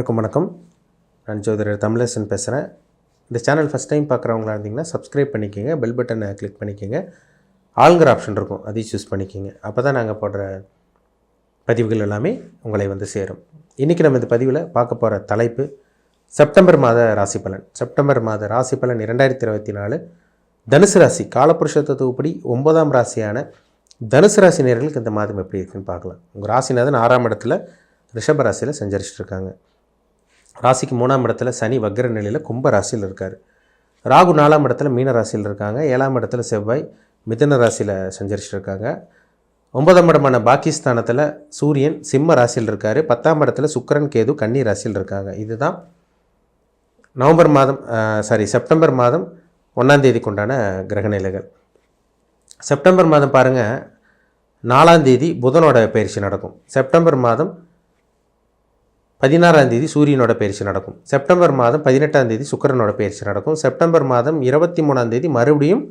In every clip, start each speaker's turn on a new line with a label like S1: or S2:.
S1: அனைவருக்கும் வணக்கம். நான் ஜோதிடர் தமிழரசன் பேசுகிறேன். இந்த சேனல் ஃபஸ்ட் டைம் பார்க்குறவங்களா இருந்தீங்கன்னா சப்ஸ்கிரைப் பண்ணிக்கோங்க, பெல் பட்டனை கிளிக் பண்ணிக்கோங்க, ஆளுங்கிற ஆப்ஷன் இருக்கும் அதையும் சூஸ் பண்ணிக்கோங்க. அப்போ தான் நாங்கள் போடுற பதிவுகள் எல்லாமே உங்களை வந்து சேரும். இன்றைக்கி நம்ம இந்த பதிவில் பார்க்க போகிற தலைப்பு செப்டம்பர் மாத ராசி பலன். செப்டம்பர் மாத ராசி பலன் 2024 தனுசு ராசி காலபுருஷ தத்துவப்படி 9ஆம் ராசியான தனுசு ராசி நேயர்களுக்கு இந்த மாதம் எப்படி இருக்குன்னு பார்க்கலாம். உங்கள் ராசிநாதன் 6ஆம் இடத்துல ரிஷப ராசியில் சஞ்சரிச்சிட்ருக்காங்க. ராசிக்கு 3ஆம் இடத்துல சனி வக்ர நிலையில் கும்ப ராசியில் இருக்கார். ராகு 4ஆம் இடத்துல மீன ராசியில் இருக்காங்க. 7ஆம் இடத்துல செவ்வாய் மிதுன ராசியில் சஞ்சரிச்சிட்ருக்காங்க. 9ஆம் இடமான பாகிஸ்தானத்தில் சூரியன் சிம்ம ராசியில் இருக்கார். 10ஆம் இடத்துல சுக்கிரன் கேது கன்னி ராசியில் இருக்காங்க. இதுதான் செப்டம்பர் மாதம் 1ஆம் தேதிக்கு உண்டான கிரகநிலைகள். செப்டம்பர் மாதம் பாருங்கள், 4ஆம் தேதி புதனோட பயிற்சி நடக்கும். செப்டம்பர் மாதம் 16ஆம் தேதி சூரியனோட பயிற்சி நடக்கும். செப்டம்பர் மாதம் 18ஆம் தேதி சுக்கிரனோட பயிற்சி நடக்கும். செப்டம்பர் மாதம் 23ஆம் தேதி மறுபடியும்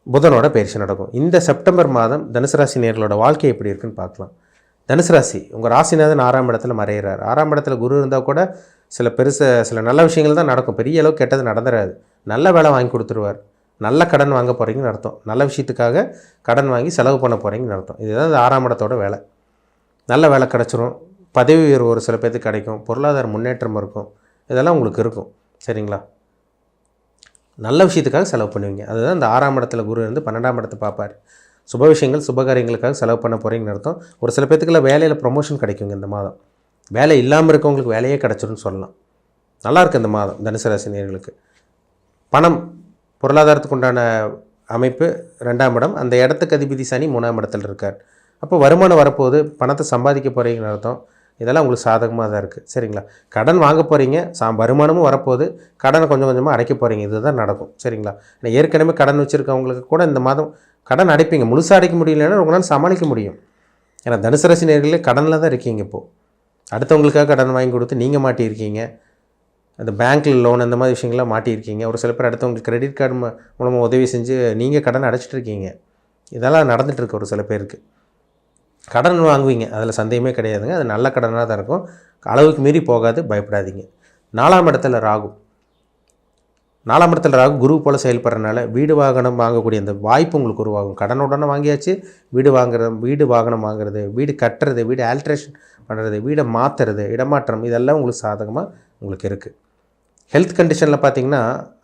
S1: புதனோட பயிற்சி நடக்கும். இந்த செப்டம்பர் மாதம் தனுசு ராசி நேயர்களோட வாழ்க்கை எப்படி இருக்குன்னு பார்க்கலாம். தனுசு ராசி உங்கள் ராசிநாதன் 6ஆம் இடத்துல மறைகிறார். 6ஆம் இடத்துல குரு இருந்தால் கூட சில நல்ல விஷயங்கள் தான் நடக்கும். பெரிய அளவுக்கு கெட்டது நடந்துடாது. நல்ல வேலை வாங்கி கொடுத்துருவார். நல்ல கடன் வாங்க போகிறீங்கன்னு அர்த்தம். நல்ல விஷயத்துக்காக கடன் வாங்கி செலவு பண்ண போகிறீங்கன்னு அர்த்தம். இதுதான் இந்த 6ஆம் இடத்தோட வேலை. நல்ல வேலை கிடச்சிரும். பதவி உயர்வு ஒரு சில பேருக்கு கிடைக்கும். பொருளாதார முன்னேற்றம் இருக்கும். இதெல்லாம் உங்களுக்கு இருக்கும். சரிங்களா? நல்ல விஷயத்துக்காக செலவு பண்ணுவீங்க. அதுதான் இந்த 6ஆம் இடத்துல குரு இருந்து 12ஆம் இடத்தை பார்ப்பார். சுப விஷயங்கள் சுபகாரியங்களுக்காக செலவு பண்ண போகிறீங்கன்னு அர்த்தம். ஒரு சில பேத்துக்குள்ள வேலையில் ப்ரொமோஷன் கிடைக்குங்க இந்த மாதம். வேலை இல்லாமல் இருக்கவங்களுக்கு வேலையே கிடச்சிருன்னு சொல்லலாம். நல்லாயிருக்கு இந்த மாதம் தனுசு ராசி நேயர்களுக்கு. பணம் பொருளாதாரத்துக்கு உண்டான அமைப்பு 2ஆம் இடம். அந்த இடத்துக்கு அதிபதி சனி 3ஆம் இடத்துல இருக்கார். அப்போ வருமானம் வரப்போகுது, பணத்தை சம்பாதிக்க போகிறீங்கன்னு அர்த்தம். இதெல்லாம் உங்களுக்கு சாதகமாக தான் இருக்குது. சரிங்களா? கடன் வாங்க போகிறீங்க, வருமானமும் வரப்போகுது, கடனை கொஞ்சம் கொஞ்சமாக அடைக்க போகிறீங்க. இதுதான் நடக்கும். சரிங்களா? ஏன்னா ஏற்கனவே கடன் வச்சுருக்கவங்களுக்கு கூட இந்த மாதம் கடன் அடைப்பீங்க. முழுசாக அடைக்க முடியலன்னா உங்களால் சமாளிக்க முடியும். ஏன்னா தனுசு ராசி நேயர்களே கடனில் தான் இருக்கீங்க. இப்போது அடுத்தவங்களுக்காக கடன் வாங்கி கொடுத்து நீங்கள் மாட்டியிருக்கீங்க. அந்த பேங்க்கில் லோன் அந்த மாதிரி விஷயங்கள்லாம் மாட்டியிருக்கீங்க. ஒரு சில பேர் அடுத்தவங்களுக்கு கிரெடிட் கார்டு மூலமாக உதவி செஞ்சு நீங்கள் கடன் அடைச்சிட்ருக்கீங்க. இதெல்லாம் நடந்துகிட்ருக்கு. ஒரு சில பேருக்கு கடன் வாங்குவீங்க, அதில் சந்தேகமே கிடையாதுங்க. அது நல்ல கடனாக தான் இருக்கும். அளவுக்கு மீறி போகாது, பயப்படாதீங்க. 4ஆம் இடத்துல ராகு. 4ஆம் இடத்துல ராகு குரு போல் செயல்படுறதுனால வீடு வாகனம் வாங்கக்கூடிய அந்த வாய்ப்பு உங்களுக்கு உருவாகும். கடனுடனே வாங்கியாச்சு, வீடு வாகனம் வாங்குறது, வீடு கட்டுறது, வீடு ஆல்ட்ரேஷன் பண்ணுறது, வீடை மாற்றுறது, இடமாற்றம், இதெல்லாம் உங்களுக்கு சாதகமாக உங்களுக்கு இருக்குது. ஹெல்த் கண்டிஷனில் பார்த்திங்கன்னா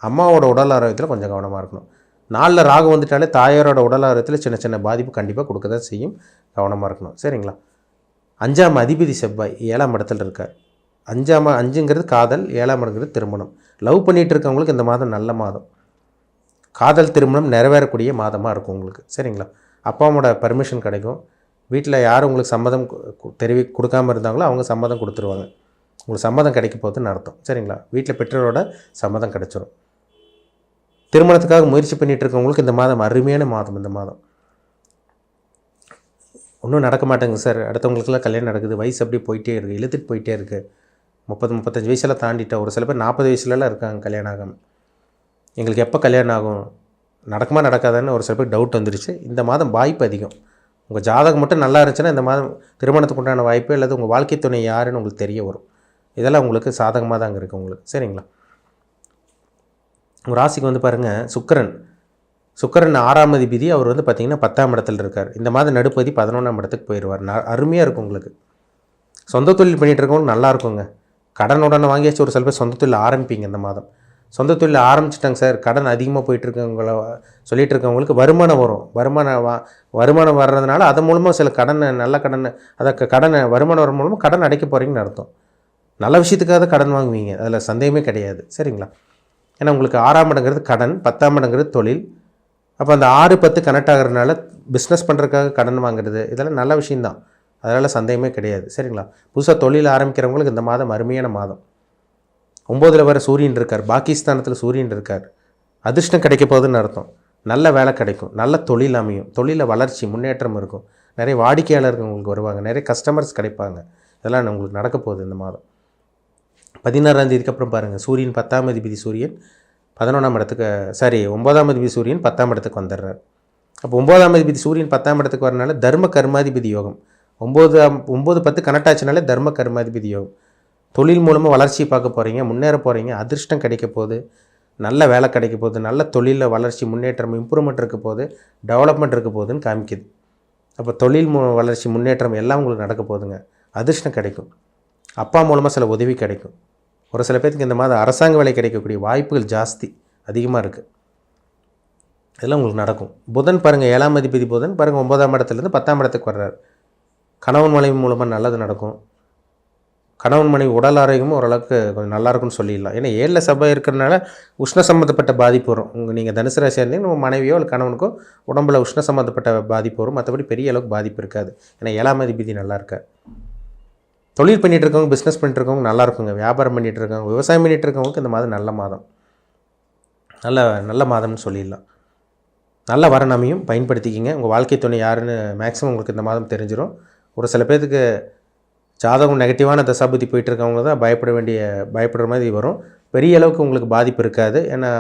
S1: அம்மாவோட உடல் ஆரோக்கியத்தில் கொஞ்சம் கவனமாக இருக்கணும். 4ல் ராகு வந்துட்டாலே தாயாரோட உடல் ஆரோக்கியத்தில் சின்ன சின்ன பாதிப்பு கண்டிப்பாக கொடுக்க தான் செய்யும். கவனமாக இருக்கணும். சரிங்களா? 5ஆம் அதிபதி செவ்வாய் 7ஆம் இடத்துல இருக்கார். 5ங்கிறது காதல், 7ஆம் இடங்கிறது திருமணம். லவ் பண்ணிகிட்டு இருக்கவங்களுக்கு இந்த மாதம் நல்ல மாதம். காதல் திருமணம் நிறைவேறக்கூடிய மாதமாக இருக்கும் உங்களுக்கு. சரிங்களா? அப்பா அம்மாவோட பர்மிஷன் கிடைக்கும். வீட்டில் யார் உங்களுக்கு சம்மதம் கொடுக்காமல் இருந்தாங்களோ அவங்க சம்மதம் கொடுத்துருவாங்க. உங்களுக்கு சம்மதம் கிடைக்க போகுதுன்னு அர்த்தம். சரிங்களா? வீட்டில் பெற்றோரோட சம்மதம் கிடச்சிரும். திருமணத்துக்காக முயற்சி பண்ணிகிட்டு இருக்கவங்களுக்கு இந்த மாதம் அருமையான மாதம். இந்த மாதம் ஒன்றும் நடக்க மாட்டேங்க சார், அடுத்தவங்களுக்கெல்லாம் கல்யாணம் நடக்குது, வயசு அப்படியே போயிட்டே இருக்குது, இழுத்துட்டு போயிட்டே இருக்குது, 30-35 வயசெல்லாம் தாண்டிட்டா, ஒரு சில பேர் 40 வயசுலலாம் இருக்காங்க கல்யாணம் ஆகாமல். எங்களுக்கு எப்போ கல்யாணம் ஆகும், நடக்குமா நடக்காதான்னு ஒரு சில பேர் டவுட் வந்துருச்சு. இந்த மாதம் வாய்ப்பு அதிகம். உங்கள் ஜாதகம் மட்டும் நல்லா இருந்துச்சுன்னா இந்த மாதம் திருமணத்துக்கு உண்டான வாய்ப்பு அல்லது உங்கள் வாழ்க்கை துணை யாருன்னு உங்களுக்கு தெரிய வரும். இதெல்லாம் உங்களுக்கு சாதகமாக தாங்க இருக்குது உங்களுக்கு. சரிங்களா? உங்கள் ராசிக்கு வந்து பாருங்கள், சுக்கிரன் 6ஆம் அதிபதி. அவர் வந்து பார்த்திங்கன்னா 10ஆம் இடத்துல இருக்கார். இந்த மாதம் நடுப்பதி 11ஆம் இடத்துக்கு போயிடுவார். அருமையாக இருக்கும் உங்களுக்கு. சொந்த தொழில் பண்ணிகிட்டு இருக்கவங்களுக்கு நல்லா இருக்குங்க. கடனுடனே வாங்கியாச்சு. ஒரு சில பேர் சொந்த தொழில் ஆரம்பிப்பீங்க இந்த மாதம். சொந்த தொழில் ஆரம்பிச்சிட்டாங்க சார், கடன் அதிகமாக போயிட்டுருக்கவங்கள சொல்லிகிட்டு இருக்கவங்களுக்கு வருமானம் வரும். வருமானம் வர்றதுனால அதன் மூலமாக சில கடனை வருமானம் வர மூலமாக கடன் அடைக்க போகிறீங்கன்னு அர்த்தம். நல்ல விஷயத்துக்காக கடன் வாங்குவீங்க, அதில் சந்தேகமே கிடையாது. சரிங்களா? ஏன்னா உங்களுக்கு 6ஆம் இடங்கிறது கடன், 10ஆம் இடங்கிறது தொழில். அப்போ அந்த 6-10 கனெக்ட் ஆகிறதுனால பிஸ்னஸ் பண்ணுறதுக்காக கடன் வாங்குறது, இதெல்லாம் நல்ல விஷயந்தான். அதனால் சந்தேகமே கிடையாது. சரிங்களா? புதுசாக தொழில் ஆரம்பிக்கிறவங்களுக்கு இந்த மாதம் அருமையான மாதம். 9ல் வர சூரியன் இருக்கார். பாகிஸ்தானத்தில் சூரியன் இருக்கார். அதிர்ஷ்டம் கிடைக்க போகுதுன்னு அர்த்தம். நல்ல வேலை கிடைக்கும், நல்ல தொழில் அமையும், தொழிலில் வளர்ச்சி முன்னேற்றம் இருக்கும், நிறைய வாடிக்கையாளர்கள் உங்களுக்கு வருவாங்க, நிறைய கஸ்டமர்ஸ் கிடைப்பாங்க. இதெல்லாம் உங்களுக்கு நடக்க போகுது இந்த மாதம். 16ஆம் தேதிக்கு அப்புறம் பாருங்கள், சூரியன் 10ஆம் அதிபதி சூரியன் 9ஆம் அதிபதி சூரியன் 10ஆம் இடத்துக்கு வந்துடுறார். அப்போ 9ஆம் அதிபதி சூரியன் 10ஆம் இடத்துக்கு வரனால தர்ம கர்மாதிபதி யோகம். 9-10 கனெக்ட் ஆச்சுனாலே தர்ம கர்மாதிபதி யோகம். தொழில் மூலமாக வளர்ச்சி பார்க்க போகிறீங்க, முன்னேற போகிறீங்க, அதிர்ஷ்டம் கிடைக்க போகுது, நல்ல வேலை கிடைக்க போகுது, நல்ல தொழிலில் வளர்ச்சி முன்னேற்றம் இம்ப்ரூவ்மெண்ட் இருக்க போகுது, டெவலப்மெண்ட் இருக்க போகுதுன்னு காமிக்குது. அப்போ தொழில் வளர்ச்சி முன்னேற்றம் எல்லாம் உங்களுக்கு நடக்க போகுதுங்க. அதிர்ஷ்டம் கிடைக்கும், அப்பா மூலமாக சில உதவி கிடைக்கும். ஒரு சில பேருக்கு இந்த மாதிரி அரசாங்க வேலை கிடைக்கக்கூடிய வாய்ப்புகள் ஜாஸ்தி அதிகமாக இருக்குது. இதெல்லாம் உங்களுக்கு நடக்கும். புதன் பாருங்கள், 7ஆம் அதிபதி புதன் பாருங்கள் 9ஆம் இடத்துலேருந்து 10ஆம் இடத்துக்கு வர்றார். கணவன் மனைவி மூலமாக நல்லது நடக்கும். கணவன் மனைவி உடல் ஆரோக்கியமும் ஓரளவுக்கு கொஞ்சம் நல்லாயிருக்குன்னு சொல்லிடலாம். ஏன்னா 7ல் செவ்வாய் இருக்கிறனால உஷ்ண சம்மந்தப்பட்ட பாதிப்பு வரும். நீங்கள் தனுசு ராசியாக இருந்தீங்கன்னா உங்கள் மனைவியோ இல்லை கணவனுக்கோ உடம்புல உஷ்ண சம்மந்தப்பட்ட பாதிப்பு வரும். மற்றபடி பெரிய அளவுக்கு பாதிப்பு இருக்காது. ஏன்னா 7ஆம் அதிபதி நல்லா இருக்கார். தொழில் பண்ணிகிட்டு இருக்கவங்க, பிஸ்னஸ் பண்ணிட்டு இருக்கவங்க நல்லா இருக்குங்க. வியாபாரம் பண்ணிகிட்டு இருக்கவங்க, விவசாயம் பண்ணிகிட்டு இருக்கவங்களுக்கு இந்த மாதம் நல்ல மாதம், நல்ல மாதம்னு சொல்லிடலாம். நல்ல வரன் அமையும், பயன்படுத்திக்கிங்க. உங்கள் வாழ்க்கை துணை யாருன்னு மேக்ஸிமம் உங்களுக்கு இந்த மாதம் தெரிஞ்சிடும். ஒரு சில பேருக்கு ஜாதகம் நெகட்டிவான தசாபுத்தி போயிட்டுருக்கவங்க தான் பயப்படுற மாதிரி வரும். பெரிய அளவுக்கு உங்களுக்கு பாதிப்பு இருக்காது. ஏன்னா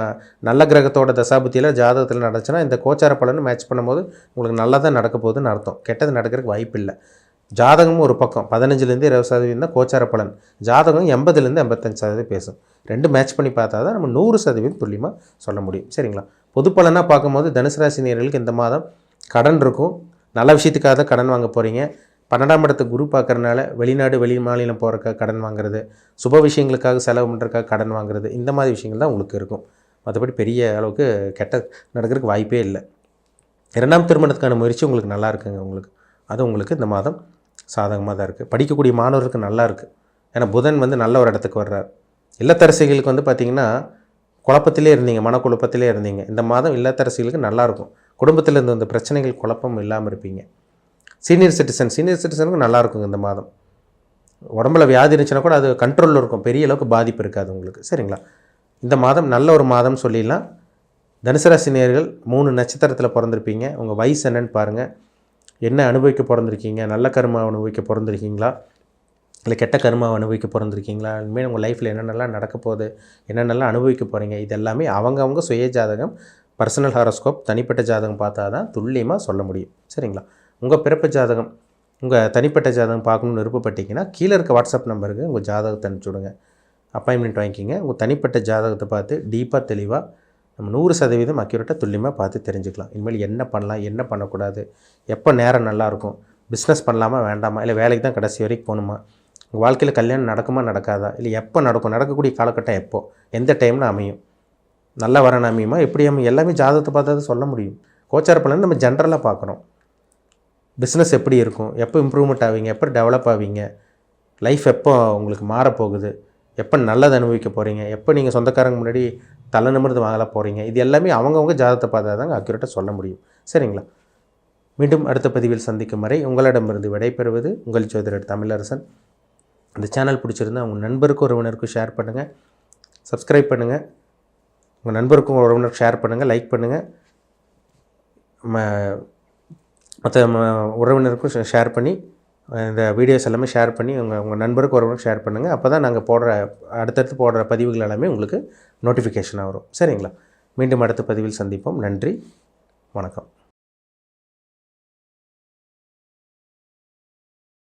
S1: நல்ல கிரகத்தோட தசாபுத்தியில் ஜாதகத்தில் நடந்துச்சுன்னா இந்த கோச்சார பலன்னு மேட்ச் பண்ணும்போது உங்களுக்கு நல்லா தான் நடக்க போகுதுன்னு அர்த்தம். கெட்டது நடக்கிறதுக்கு வாய்ப்பு இல்லை. ஜாதகமும் ஒரு பக்கம் 15லேருந்து 20% தான் கோச்சார பலன். ஜாதகம் 80லேருந்து 85% பேசும். ரெண்டு மேட்ச் பண்ணி பார்த்தா தான் நம்ம 100% துல்லியமாக சொல்ல முடியும். சரிங்களா? பொது பலனாக பார்க்கும்போது தனுசு ராசி நேயர்களுக்கு இந்த மாதம் கடன் இருக்கும். நல்ல விஷயத்துக்காக தான் கடன் வாங்க போகிறீங்க. 12ஆம் இடத்தை குரு பார்க்குறனால வெளிநாடு வெளி மாநிலம் போகிறக்காக கடன் வாங்குறது, சுப விஷயங்களுக்காக செலவு பண்ணுறதுக்காக கடன் வாங்குறது, இந்த மாதிரி விஷயங்கள் தான் உங்களுக்கு இருக்கும். மற்றபடி பெரிய அளவுக்கு கெட்ட நடக்கிறதுக்கு வாய்ப்பே இல்லை. 2ஆம் திருமணத்துக்கான முயற்சி உங்களுக்கு நல்லா இருக்குங்க. அது உங்களுக்கு இந்த மாதம் சாதகமாக தான் இருக்குது. படிக்கக்கூடிய மாணவர்களுக்கு நல்லா இருக்குது. ஏன்னா புதன் நல்ல ஒரு இடத்துக்கு வர்றார். இல்லத்தரசிகளுக்கு பார்த்திங்கன்னா குழப்பத்திலே இருந்தீங்க, மனக்குழப்பத்திலே இருந்தீங்க. இந்த மாதம் இல்லத்தரசிகளுக்கு நல்லாயிருக்கும். குடும்பத்தில் இருந்த அந்த பிரச்சனைகள் குழப்பம் இல்லாமல் இருப்பீங்க. சீனியர் சிட்டிசனுக்கு நல்லாயிருக்குங்க இந்த மாதம். உடம்புல வியாதி இருந்துச்சுன்னா கூட அது கண்ட்ரோலில் இருக்கும். பெரிய அளவுக்கு பாதிப்பு இருக்காது உங்களுக்கு. சரிங்களா? இந்த மாதம் நல்ல ஒரு மாதம் சொல்லிடலாம். தனுசு ராசி நேயர்கள் 3 நட்சத்திரத்தில் பிறந்திருப்பீங்க. உங்கள் வயசு என்னன்னு பாருங்கள். என்ன அனுபவிக்க பிறந்திருக்கீங்க? நல்ல கர்மாவை அனுபவிக்க பிறந்திருக்கீங்களா, இல்லை கெட்ட கர்மாவை அனுபவிக்க பிறந்திருக்கீங்களா, இனிமேல் உங்கள் லைஃப்பில் என்னென்னலாம் நடக்க போகுது, என்னென்னலாம் அனுபவிக்க போகிறீங்க, இது எல்லாமே அவங்கவுங்க சுய ஜாதகம், பர்சனல் ஹாரோஸ்கோப், தனிப்பட்ட ஜாதகம் பார்த்தா தான் துல்லியமாக சொல்ல முடியும். சரிங்களா? உங்கள் பிறப்பு ஜாதகம், உங்கள் தனிப்பட்ட ஜாதகம் பார்க்கணுன்னு விருப்பப்பட்டீங்கன்னா கீழே இருக்க வாட்ஸ்அப் நம்பருக்கு உங்கள் ஜாதகத்தை அனுப்பிச்சுடுங்க. அப்பாயின்மெண்ட் வாங்கிக்கிங்க. உங்கள் தனிப்பட்ட ஜாதகத்தை பார்த்து டீப்பாக தெளிவாக நம்ம 100% அக்யூரேட்டாக துல்லியமாக பார்த்து தெரிஞ்சுக்கலாம். இனிமேல் என்ன பண்ணலாம், என்ன பண்ணக்கூடாது, எப்போ நேரம் நல்லாயிருக்கும், பிஸ்னஸ் பண்ணலாமா வேண்டாமா, இல்லை வேலைக்கு தான் கடைசி வரைக்கும் போகணுமா, உங்கள் வாழ்க்கையில் கல்யாணம் நடக்குமா நடக்காதா, இல்லை எப்போ நடக்கும், நடக்கக்கூடிய காலகட்டம் எப்போ, எந்த டைமில் அமையும், நல்ல வரன் அமையுமா, எப்படி அமையும், எல்லாமே ஜாதகத்தை பார்த்தா தான் சொல்ல முடியும். கோச்சார பலன் நம்ம ஜென்ரலாக பார்க்குறோம். பிஸ்னஸ் எப்படி இருக்கும், எப்போ இம்ப்ரூவ்மெண்ட் ஆவீங்க, எப்போ டெவலப் ஆவீங்க, லைஃப் எப்போ உங்களுக்கு மாறப்போகுது, எப்போ நல்லது அனுபவிக்க போகிறீங்க, எப்போ நீங்கள் சொந்தக்காரங்க முன்னாடி தலை நிமிர்ந்து வாங்கலாம் போகிறீங்க, இது எல்லாமே அவங்கவுங்க ஜாதகத்தை பார்த்தா தாங்க அக்யூரேட்டாக சொல்ல முடியும். சரிங்களா? மீண்டும் அடுத்த பதிவில் சந்திக்கும் வரை உங்களிடமிருந்து விடைபெறுவது உங்கள் ஜோதிடர் தமிழரசன். இந்த சேனல் பிடிச்சிருந்தால் உங்கள் நண்பருக்கும் உறவினருக்கும் ஷேர் பண்ணுங்கள், சப்ஸ்கிரைப் பண்ணுங்கள், உங்கள் நண்பருக்கும் உறவினருக்கு ஷேர் பண்ணுங்கள், லைக் பண்ணுங்கள், மற்ற உறவினருக்கும் ஷேர் பண்ணி இந்த வீடியோஸ் எல்லாமே ஷேர் பண்ணி உங்கள் நண்பருக்கு ஒருவருக்கு ஷேர் பண்ணுங்கள். அப்போ தான் நாங்கள் அடுத்தடுத்து போடுற பதிவுகள் எல்லாமே உங்களுக்கு நோட்டிஃபிகேஷனாக வரும். சரிங்களா? மீண்டும் அடுத்த பதிவில் சந்திப்போம். நன்றி, வணக்கம்.